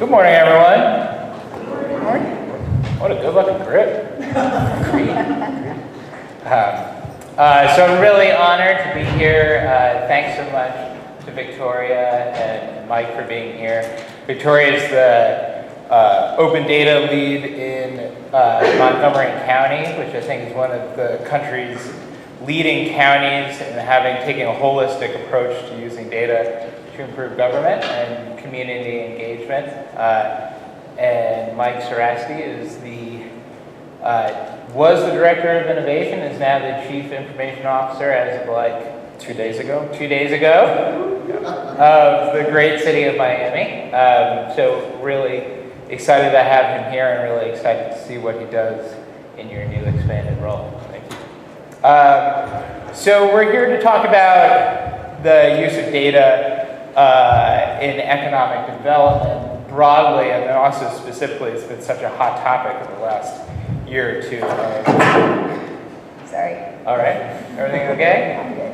Good morning, everyone. Good morning. What a good-looking grip. So I'm really honored to be here. Thanks so much to Victoria and Mike for being here. Victoria is the open data lead in Montgomery County, which I think is one of the country's leading counties in taking a holistic approach to using data to improve government and community engagement. And Mike Sarasti is was the director of innovation, is now the chief information officer as of like 2 days ago. 2 days ago of the great city of Miami. So really excited to have him here and really excited to see what he does in your new expanded role. Thank you. So we're here to talk about the use of data in economic development broadly, and then also specifically. It's been such a hot topic in the last year or two. Sorry. All right. Everything okay? I'm good.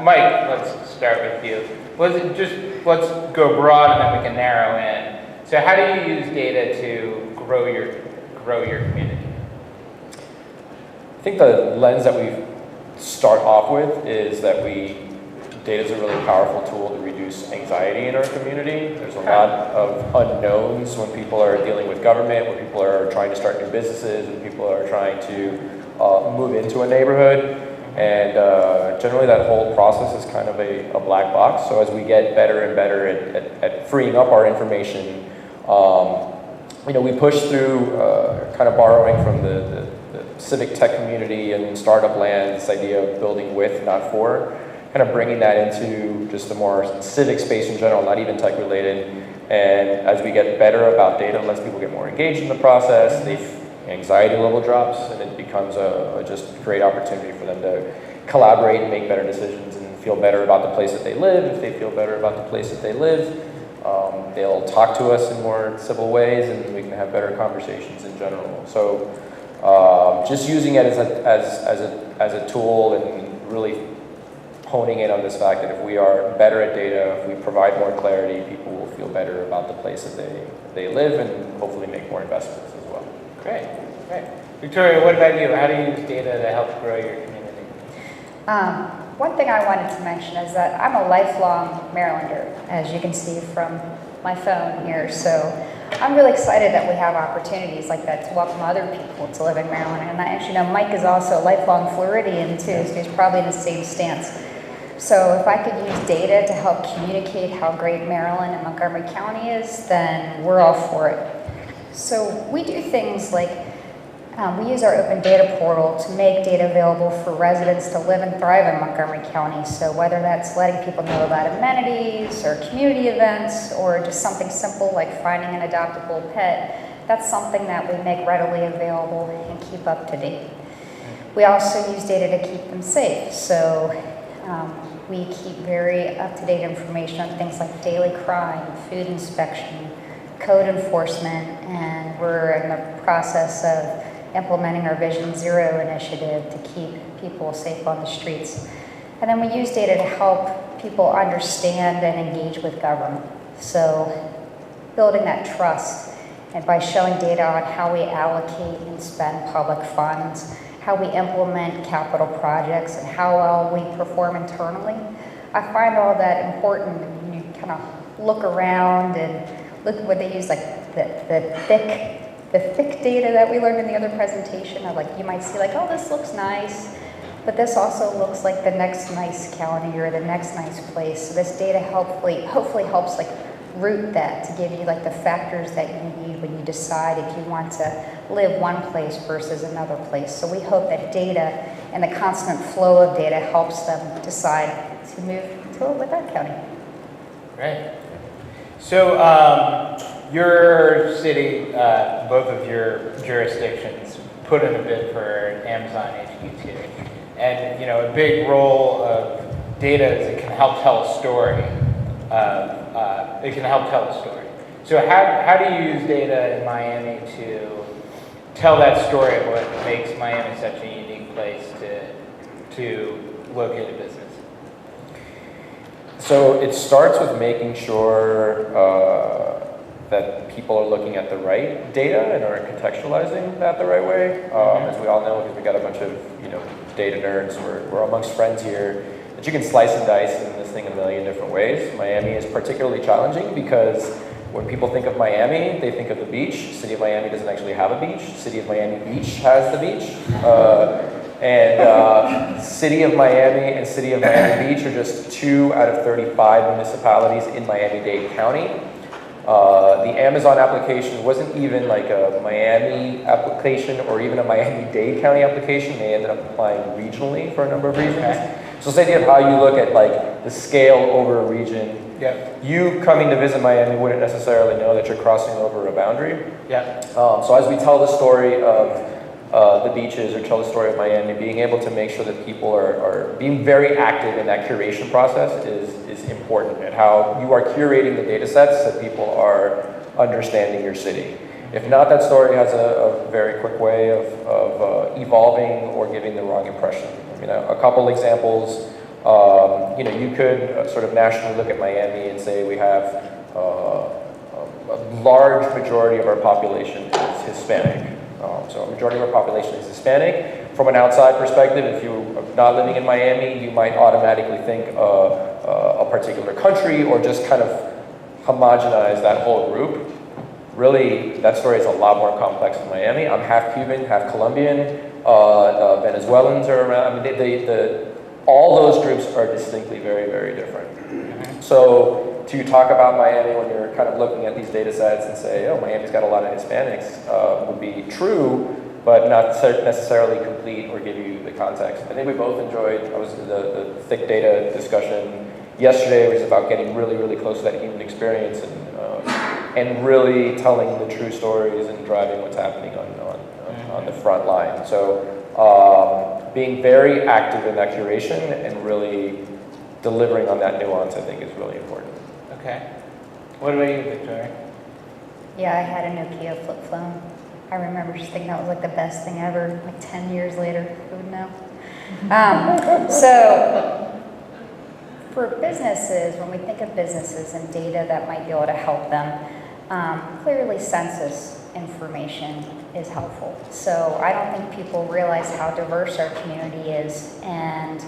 Mike, let's start with you. Let's go broad and then we can narrow in. So how do you use data to grow your community? I think the lens that we start off with is that data is a really powerful tool to reduce anxiety in our community. There's a lot of unknowns when people are dealing with government, when people are trying to start new businesses, when people are trying to move into a neighborhood. And generally that whole process is kind of a black box. So as we get better and better at freeing up our information, we push through kind of borrowing from the civic tech community and startup land, this idea of building with, not for, kind of bringing that into just a more civic space in general, not even tech related. And as we get better about data, it lets people get more engaged in the process, anxiety level drops, and it becomes a just great opportunity for them to collaborate and make better decisions and feel better about the place that they live. If they feel better about the place that they live, they'll talk to us in more civil ways, and we can have better conversations in general. So just using it as a tool and really honing in on this fact that if we are better at data, if we provide more clarity, people will feel better about the place that they live and hopefully make more investments as well. Great. Victoria, what about you? How do you use data to help grow your community? One thing I wanted to mention is that I'm a lifelong Marylander, as you can see from my phone here. So I'm really excited that we have opportunities like that to welcome other people to live in Maryland. And I actually know Mike is also a lifelong Floridian too, so he's probably in the same stance. So if I could use data to help communicate how great Maryland and Montgomery County is, then we're all for it. So we do things like we use our open data portal to make data available for residents to live and thrive in Montgomery County. So whether that's letting people know about amenities or community events or just something simple like finding an adoptable pet, that's something that we make readily available and keep up to date. We also use data to keep them safe. So we keep very up-to-date information on things like daily crime, food inspection, code enforcement, and we're in the process of implementing our Vision Zero initiative to keep people safe on the streets. And then we use data to help people understand and engage with government. So building that trust, and by showing data on how we allocate and spend public funds, how we implement capital projects, and how well we perform internally. I find all that important when you kind of look around and look at what they use, like the thick data that we learned in the other presentation. Of like, you might see like, oh, this looks nice, but this also looks like the next nice county or the next nice place. So this data hopefully helps like root that to give you like the factors that you need when you decide if you want to live one place versus another place. So we hope that data and the constant flow of data helps them decide to move to live that county. Right. So your city, both of your jurisdictions, put in a bid for Amazon HQ2, and a big role of data is it can help tell a story. So how do you use data in Miami to tell that story of what makes Miami such a unique place to locate a business? So it starts with making sure that people are looking at the right data and are contextualizing that the right way. As we all know, because we got a bunch of data nerds, we're amongst friends here, that you can slice and dice in this thing a million different ways. Miami is particularly challenging because when people think of Miami, they think of the beach. City of Miami doesn't actually have a beach. City of Miami Beach has the beach. City of Miami and City of Miami Beach are just 2 out of 35 municipalities in Miami-Dade County. The Amazon application wasn't even like a Miami application or even a Miami-Dade County application. They ended up applying regionally for a number of reasons. Okay. So this idea of how you look at like the scale over a region. Yep. You coming to visit Miami wouldn't necessarily know that you're crossing over a boundary. Yep. So as we tell the story of the beaches or tell the story of Miami, being able to make sure that people are being very active in that curation process is important, and how you are curating the data sets that people are understanding your city. If not, that story has a very quick way of evolving or giving the wrong impression. A couple examples, you could sort of nationally look at Miami and say we have a large majority of our population is Hispanic. So a majority of our population is Hispanic. From an outside perspective, if you're not living in Miami, you might automatically think a particular country or just kind of homogenize that whole group. Really, that story is a lot more complex in Miami. I'm half Cuban, half Colombian. Venezuelans are around. I mean, all those groups are distinctly very, very different. So to talk about Miami when you're kind of looking at these data sets and say, oh, Miami's got a lot of Hispanics, would be true, but not necessarily complete or give you the context. I think we both enjoyed, the thick data discussion yesterday was about getting really, really close to that human experience and really telling the true stories and driving what's happening on the front line. So being very active in that curation and really delivering on that nuance, I think, is really important. Okay. What about you, Victoria? Yeah, I had a Nokia flip phone. I remember just thinking that was like the best thing ever, like 10 years later, who would know? So for businesses, when we think of businesses and data that might be able to help them, clearly census information is helpful. So I don't think people realize how diverse our community is, and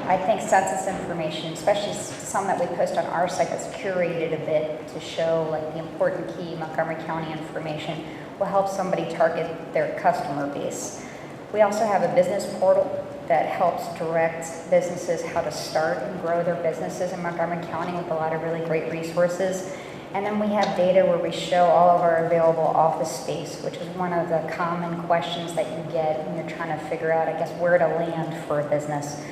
I think census information, especially some that we post on our site that's curated a bit to show like the important key Montgomery County information, will help somebody target their customer base. We also have a business portal that helps direct businesses how to start and grow their businesses in Montgomery County with a lot of really great resources. And then we have data where we show all of our available office space, which is one of the common questions that you get when you're trying to figure out, I guess, where to land for a business.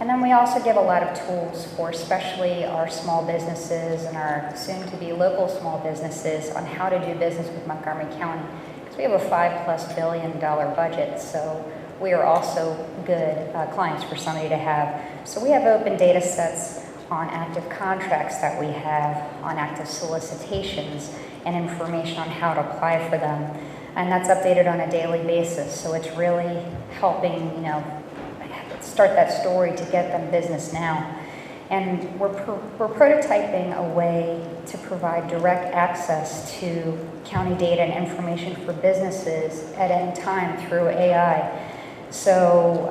And then we also give a lot of tools for especially our small businesses and our soon-to-be local small businesses on how to do business with Montgomery County. Because we have a $5+ billion budget, so we are also good clients for somebody to have. So we have open data sets on active contracts that we have, on active solicitations, and information on how to apply for them. And that's updated on a daily basis, so it's really helping, start that story to get them business now. And we're prototyping a way to provide direct access to county data and information for businesses at any time through AI. So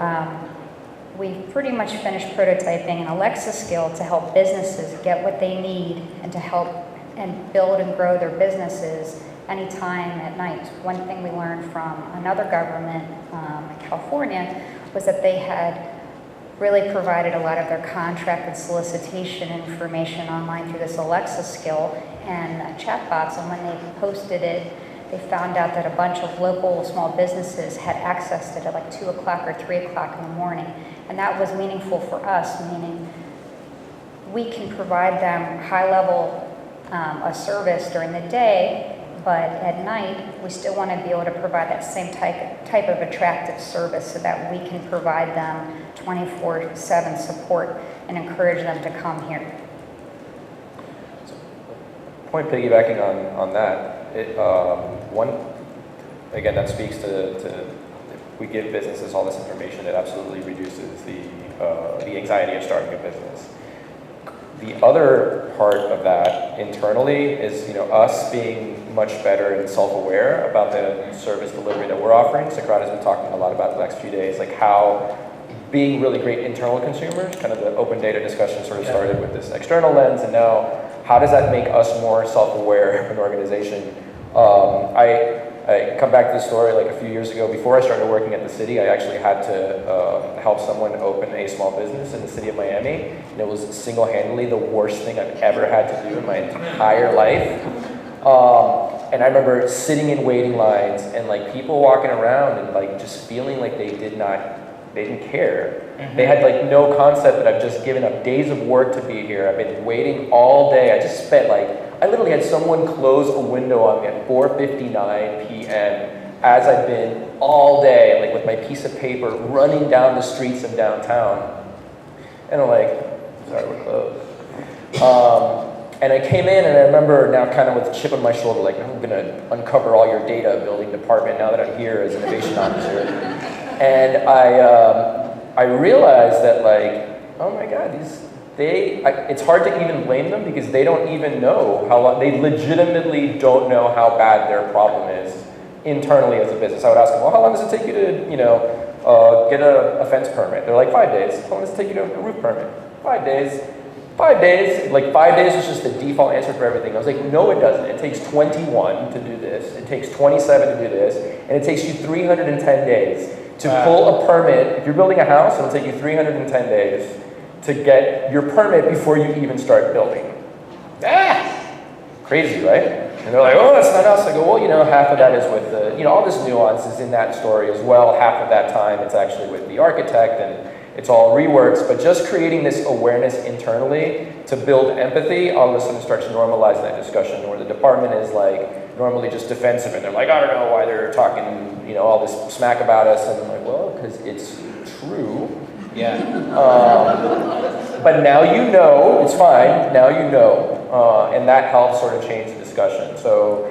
we've pretty much finished prototyping an Alexa skill to help businesses get what they need and to help and build and grow their businesses anytime at night. One thing we learned from another government in California was that they had really provided a lot of their contract and solicitation information online through this Alexa skill and chatbots, and when they posted it, they found out that a bunch of local small businesses had accessed it at like 2 o'clock or 3 o'clock in the morning. And that was meaningful for us, meaning we can provide them high level a service during the day, but at night, we still want to be able to provide that same type of attractive service so that we can provide them 24/7 support and encourage them to come here. Point piggybacking on that, again, that speaks to if we give businesses all this information, it absolutely reduces the anxiety of starting a business. The other part of that internally is, us being much better and self-aware about the service delivery that we're offering. Socrates has been talking a lot about the next few days, like how being really great internal consumers, kind of the open data discussion sort of started with this external lens, and now how does that make us more self-aware of an organization? I come back to the story like a few years ago. Before I started working at the city, I actually had to help someone open a small business in the city of Miami, and it was single-handedly the worst thing I've ever had to do in my entire life. And I remember sitting in waiting lines and like people walking around and like just feeling like they didn't care. Mm-hmm. They had like no concept that I've just given up days of work to be here. I've been waiting all day. I literally had someone close a window on me at 4:59 p.m. as I've been all day, like with my piece of paper, running down the streets of downtown. And I'm like, sorry, we're closed. And I came in and I remember now kind of with a chip on my shoulder, like, I'm gonna uncover all your data, building department, now that I'm here as innovation officer. And I realized that like, oh my God, it's hard to even blame them because they don't even know how long, they legitimately don't know how bad their problem is internally as a business. I would ask them, well, how long does it take you to, get a fence permit? They're like, 5 days. How long does it take you to get a roof permit? 5 days. 5 days, like 5 days is just the default answer for everything. I was like, no, it doesn't. It takes 21 to do this. It takes 27 to do this. And it takes you 310 days to pull a permit. If you're building a house, it'll take you 310 days to get your permit before you even start building. Crazy, right? And they're like, oh, that's not us. I go, well, half of that is with the, all this nuance is in that story as well. Half of that time it's actually with the architect and it's all reworks, but just creating this awareness internally to build empathy all of a sudden starts normalizing that discussion where the department is like normally just defensive and they're like, I don't know why they're talking, all this smack about us. And I'm like, well, because it's true. Yeah. But now it's fine, now and that helps sort of change the discussion. So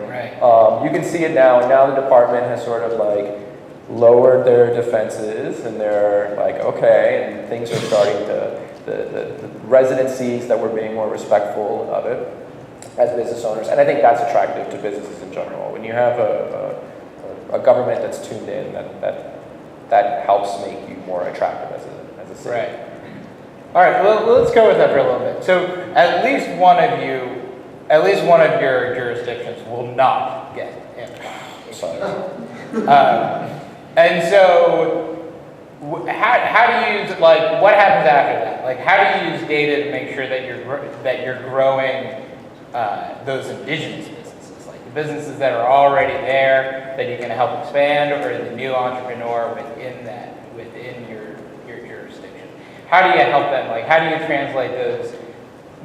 you can see it now, and now the department has sort of like lowered their defenses, and they're like, okay, and things are starting to, the residencies that we're being more respectful of it as business owners, and I think that's attractive to businesses in general. When you have a government that's tuned in, that helps make you more attractive as a city. Right. All right, well, let's go with that for a little bit. So at least one of your jurisdictions will not get it. Sorry. And so, how do you use, like, what happens after that? Like, how do you use data to make sure that you're growing those indigenous businesses, like the businesses that are already there that you can help expand, or the new entrepreneur within your jurisdiction? How do you help them? Like, how do you translate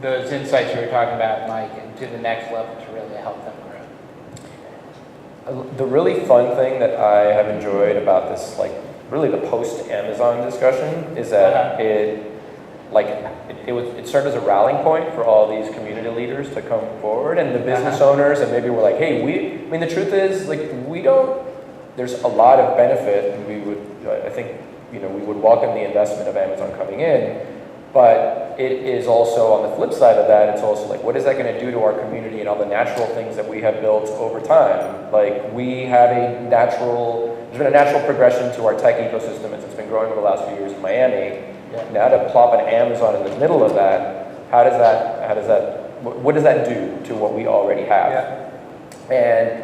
those insights you were talking about, Mike, into the next level to really help them grow? The really fun thing that I have enjoyed about this, like really the post-Amazon discussion, is that it served as a rallying point for all these community leaders to come forward, and the business owners, and maybe we're like, hey, the truth is, like, there's a lot of benefit, and I think, we would welcome the investment of Amazon coming in, but it is also, on the flip side of that, it's also like, what is that going to do to our community and all the natural things that we have built over time? Like, there's been a natural progression to our tech ecosystem as it's been growing over the last few years in Miami. Yeah. Now to plop an Amazon in the middle of that, what does that do to what we already have? Yeah. And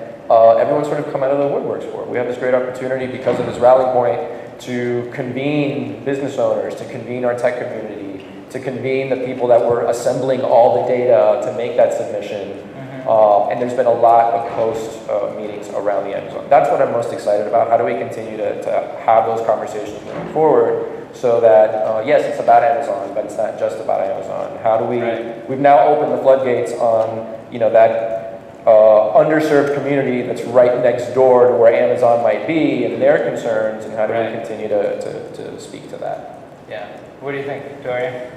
everyone's sort of come out of the woodworks for it. We have this great opportunity because of this rallying point to convene business owners, to convene our tech community, to convene the people that were assembling all the data to make that submission. And there's been a lot of post meetings around the Amazon. That's what I'm most excited about. How do we continue to have those conversations moving forward so that, yes, it's about Amazon, but it's not just about Amazon. How do we've now opened the floodgates on, that underserved community that's right next door to where Amazon might be and their concerns, and how do we continue to speak to that? Yeah. What do you think, Victoria?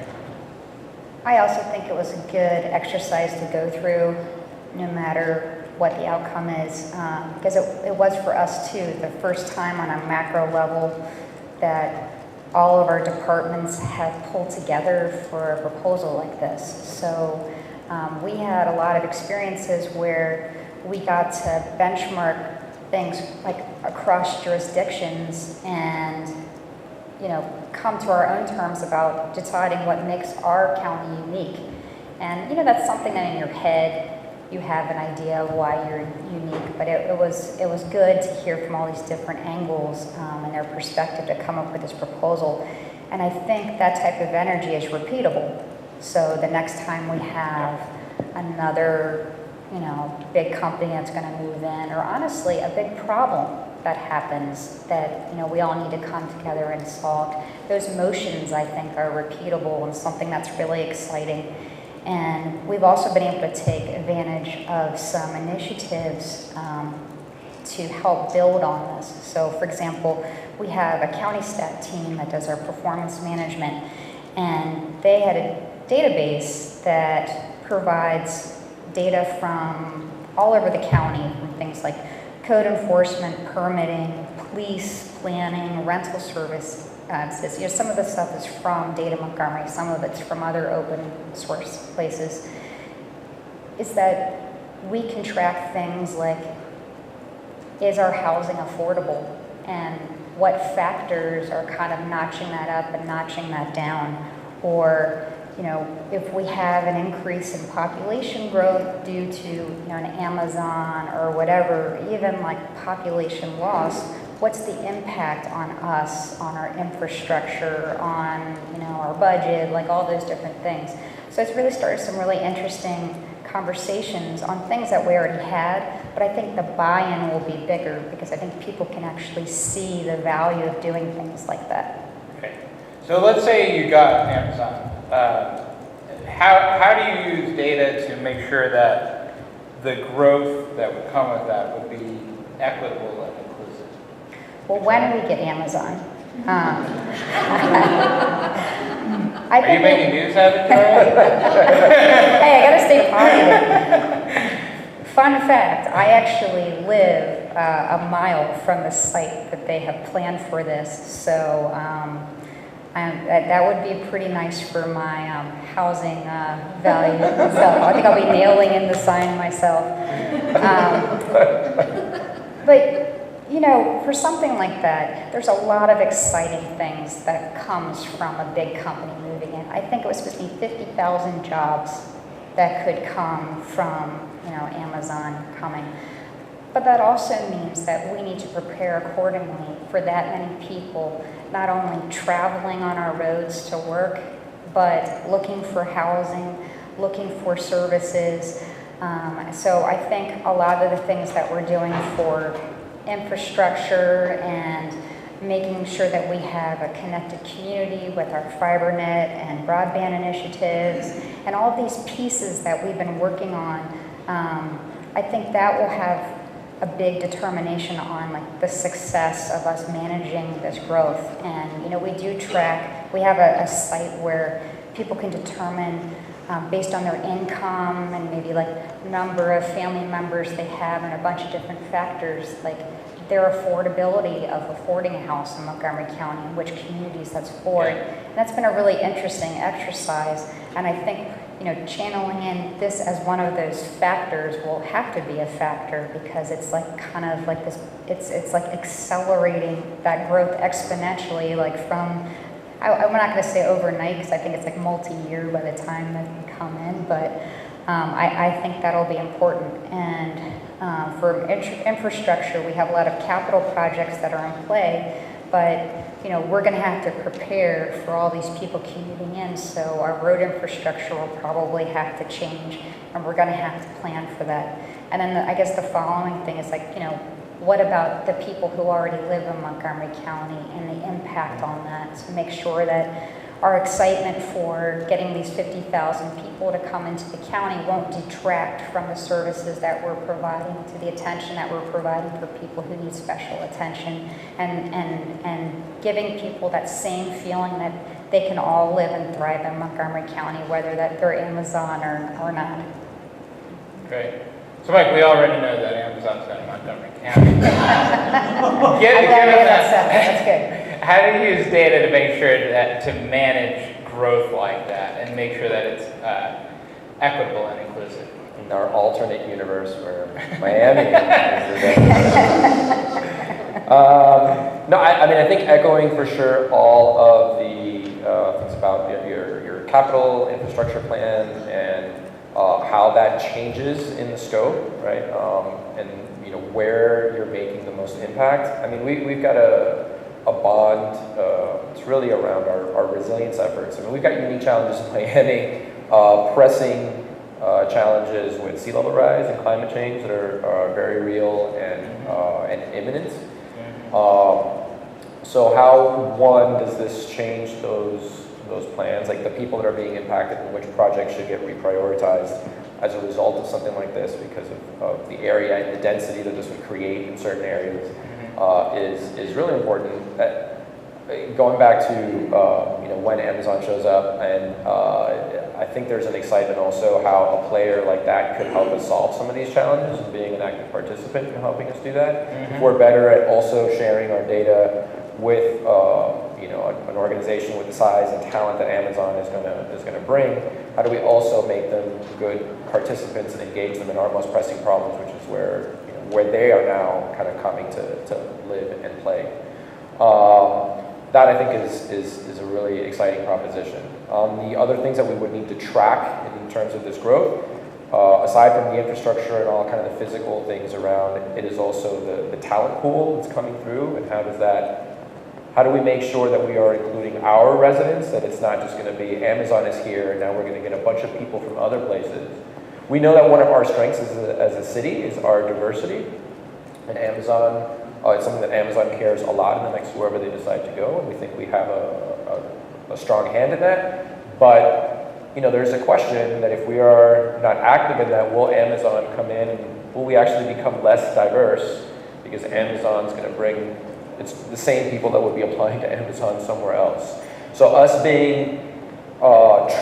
I also think it was a good exercise to go through, no matter what the outcome is, because it was for us too, the first time on a macro level that all of our departments have pulled together for a proposal like this. So we had a lot of experiences where we got to benchmark things like across jurisdictions and, you know, come to our own terms about deciding what makes our county unique. And, you know, that's something that in your head you have an idea of why you're unique, but it was good to hear from all these different angles and their perspective to come up with this proposal. And I think that type of energy is repeatable. So the next time we have another, you know, big company that's going to move in, or honestly a big problem that happens that, you know, we all need to come together and solve, those motions I think are repeatable and something that's really exciting. And we've also been able to take advantage of some initiatives to help build on this. So for example, we have a county stat team that does our performance management, and they had a database that provides data from all over the county, from things like code enforcement, permitting, police, planning, rental service. You know, some of the stuff is from Data Montgomery, some of it's from other open source places. Is that we can track things like, is our housing affordable? And what factors are kind of notching that up and notching that down? Or, you know, if we have an increase in population growth due to, you know, an Amazon or whatever, even like population loss, what's the impact on us, on our infrastructure, on, you know, our budget, like all those different things. So it's really started some really interesting conversations on things that we already had, but I think the buy-in will be bigger because I think people can actually see the value of doing things like that. Okay. So let's say you got Amazon. How do you use data to make sure that the growth that would come with that would be equitable and inclusive? Well, when we get Amazon, Are you making news out of it, Hey, I gotta stay positive. Fun fact, I actually live a mile from the site that they have planned for this, so that would be pretty nice for my housing value. So I think I'll be nailing in the sign myself. But you know, for something like that, there's a lot of exciting things that comes from a big company moving in. I think it was supposed to be 50,000 jobs that could come from, you know, Amazon coming. But that also means that we need to prepare accordingly for that many people, not only traveling on our roads to work, but looking for housing, looking for services. So I think a lot of the things that we're doing for infrastructure and making sure that we have a connected community with our fiber net and broadband initiatives and all these pieces that we've been working on, I think that will have a big determination on like the success of us managing this growth. And you know, we do track, we have a site where people can determine based on their income and maybe like number of family members they have and a bunch of different factors, like their affordability of affording a house in Montgomery County and which communities that's for. And that's been a really interesting exercise. And I think, you know, channeling in this as one of those factors will have to be a factor because it's like kind of like this, it's like accelerating that growth exponentially, like from, I'm not going to say overnight because I think it's like multi-year by the time that we come in, but I think that'll be important. And for infrastructure, we have a lot of capital projects that are in play, but you know, we're going to have to prepare for all these people commuting in, so our road infrastructure will probably have to change, and we're going to have to plan for that. And then I guess the following thing is like, you know, what about the people who already live in Montgomery County and the impact on that, to make sure that our excitement for getting these 50,000 people to come into the county won't detract from the services that we're providing, to the attention that we're providing for people who need special attention, and giving people that same feeling that they can all live and thrive in Montgomery County, whether that they're Amazon or not. Great. So Mike, we already know that Amazon's got Montgomery County. I'm glad we got that set. That's good. how do you use data to make sure that to manage growth like that and make sure that it's equitable and inclusive? In our alternate universe where Miami is the no, I mean, I think echoing for sure all of the things about your capital infrastructure plan and how that changes in the scope, right? And where you're making the most impact. I mean, we've got a bond. It's really around our resilience efforts. I mean, we've got unique challenges in Miami, pressing challenges with sea level rise and climate change that are very real and imminent. So how, one, does this change those plans, like the people that are being impacted and which projects should get reprioritized as a result of something like this because of the area and the density that this would create in certain areas is really important. Going back to when Amazon shows up, and I think there's an excitement also how a player like that could help us solve some of these challenges and being an active participant in helping us do that. If we're better at also sharing our data with an organization with the size and talent that Amazon is going to bring, how do we also make them good participants and engage them in our most pressing problems, which is where they are now kind of coming to live and play. That I think is a really exciting proposition. The other things that we would need to track in terms of this growth, aside from the infrastructure and all kind of the physical things around it, is also the talent pool that's coming through, and how do we make sure that we are including our residents, that it's not just going to be Amazon is here and now we're going to get a bunch of people from other places. We know that one of our strengths as a city is our diversity, and Amazon, it's something that Amazon cares a lot in the next wherever they decide to go, and we think we have a strong hand in that. But there's a question that if we are not active in that, will Amazon come in and will we actually become less diverse because Amazon's going to bring it's the same people that would be applying to Amazon somewhere else. So us being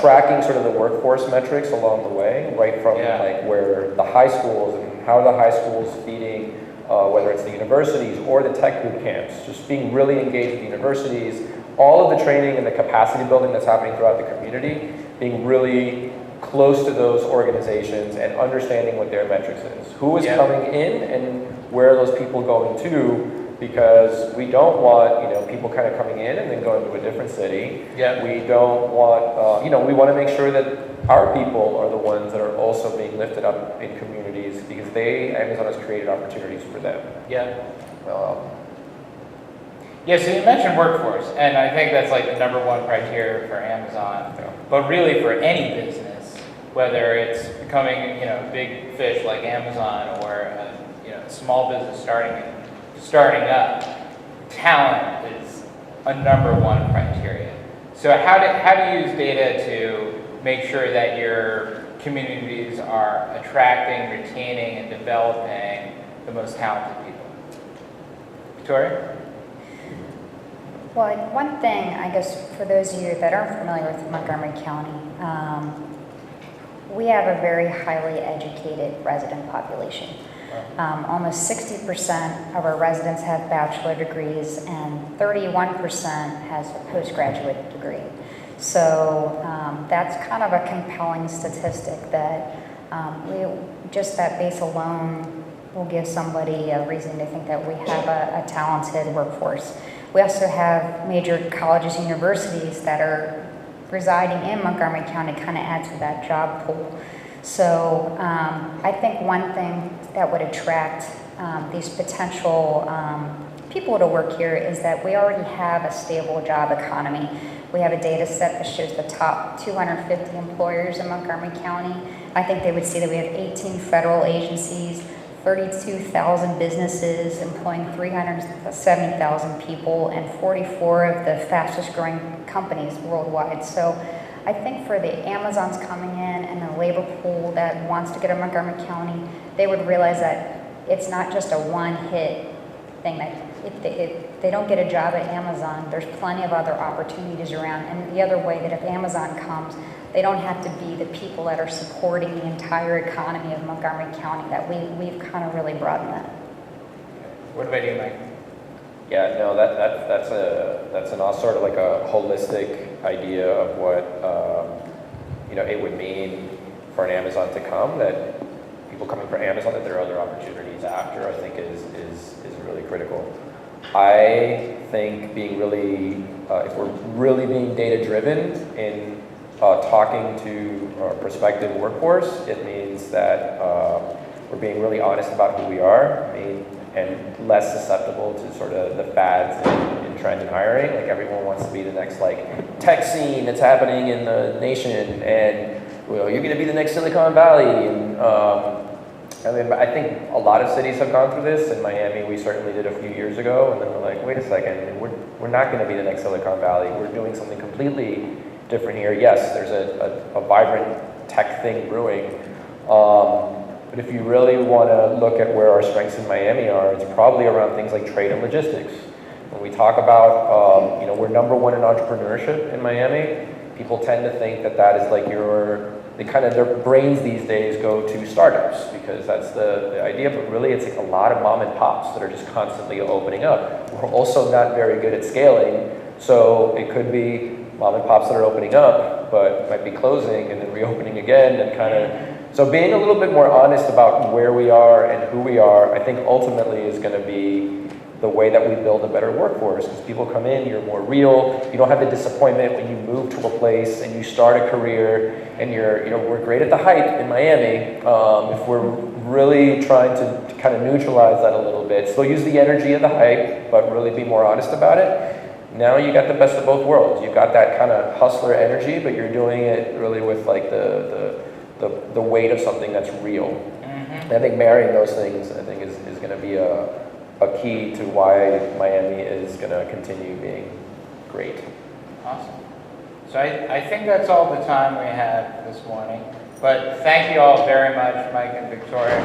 tracking sort of the workforce metrics along the way, right from like where the high schools and how the high schools feeding, whether it's the universities or the tech boot camps, just being really engaged with the universities, all of the training and the capacity building that's happening throughout the community, being really close to those organizations and understanding what their metrics is. Who is coming in and where are those people going to? Because we don't want people kind of coming in and then going to a different city. We don't want we want to make sure that our people are the ones that are also being lifted up in communities because Amazon has created opportunities for them. So you mentioned workforce, and I think that's like the #1 criteria for Amazon, but really for any business, whether it's becoming a big fish like Amazon or a small business starting up, talent is a #1 criteria. So how do you use data to make sure that your communities are attracting, retaining, and developing the most talented people? Victoria? Well, one thing, I guess, for those of you that aren't familiar with Montgomery County, we have a very highly educated resident population. Almost 60% of our residents have bachelor degrees and 31% has a postgraduate degree. So that's kind of a compelling statistic that that base alone will give somebody a reason to think that we have a talented workforce. We also have major colleges and universities that are residing in Montgomery County, kind of add to that job pool. So I think one thing that would attract these potential people to work here is that we already have a stable job economy. We have a data set that shows the top 250 employers in Montgomery County. I think they would see that we have 18 federal agencies, 32,000 businesses employing 370,000 people, and 44 of the fastest growing companies worldwide. So I think for the Amazons coming in and the labor pool that wants to get to Montgomery County, they would realize that it's not just a one-hit thing. That if they don't get a job at Amazon, there's plenty of other opportunities around. And the other way that if Amazon comes, they don't have to be the people that are supporting the entire economy of Montgomery County, that we've kind of really broadened that. What about you, Mike? Yeah, no, that's an sort of like a holistic idea of what it would mean for an Amazon to come. That people coming for Amazon, that there are other opportunities after, I think is really critical. I think being really, if we're really being data driven in talking to our prospective workforce, it means that we're being really honest about who we are. And less susceptible to sort of the fads in trend and hiring. Like everyone wants to be the next like tech scene that's happening in the nation, and well, you're going to be the next Silicon Valley. And I think a lot of cities have gone through this. In Miami, we certainly did a few years ago, and then we're like, wait a second, we're not going to be the next Silicon Valley. We're doing something completely different here. Yes, there's a vibrant tech thing brewing. But if you really want to look at where our strengths in Miami are, it's probably around things like trade and logistics. When we talk about, we're number one in entrepreneurship in Miami, people tend to think that is like their brains these days go to startups because that's the idea, but really it's like a lot of mom and pops that are just constantly opening up. We're also not very good at scaling, so it could be mom and pops that are opening up, but might be closing and then reopening again and kind of. So being a little bit more honest about where we are and who we are, I think ultimately is going to be the way that we build a better workforce. Because people come in, you're more real, you don't have the disappointment when you move to a place and you start a career and we're great at the hype in Miami. If we're really trying to kind of neutralize that a little bit, still use the energy of the hype, but really be more honest about it. Now you got the best of both worlds. You've got that kind of hustler energy, but you're doing it really with like the weight of something that's real. Mm-hmm. I think marrying those things, I think, is going to be a key to why Miami is going to continue being great. Awesome. So I think that's all the time we have this morning. But thank you all very much, Mike and Victoria.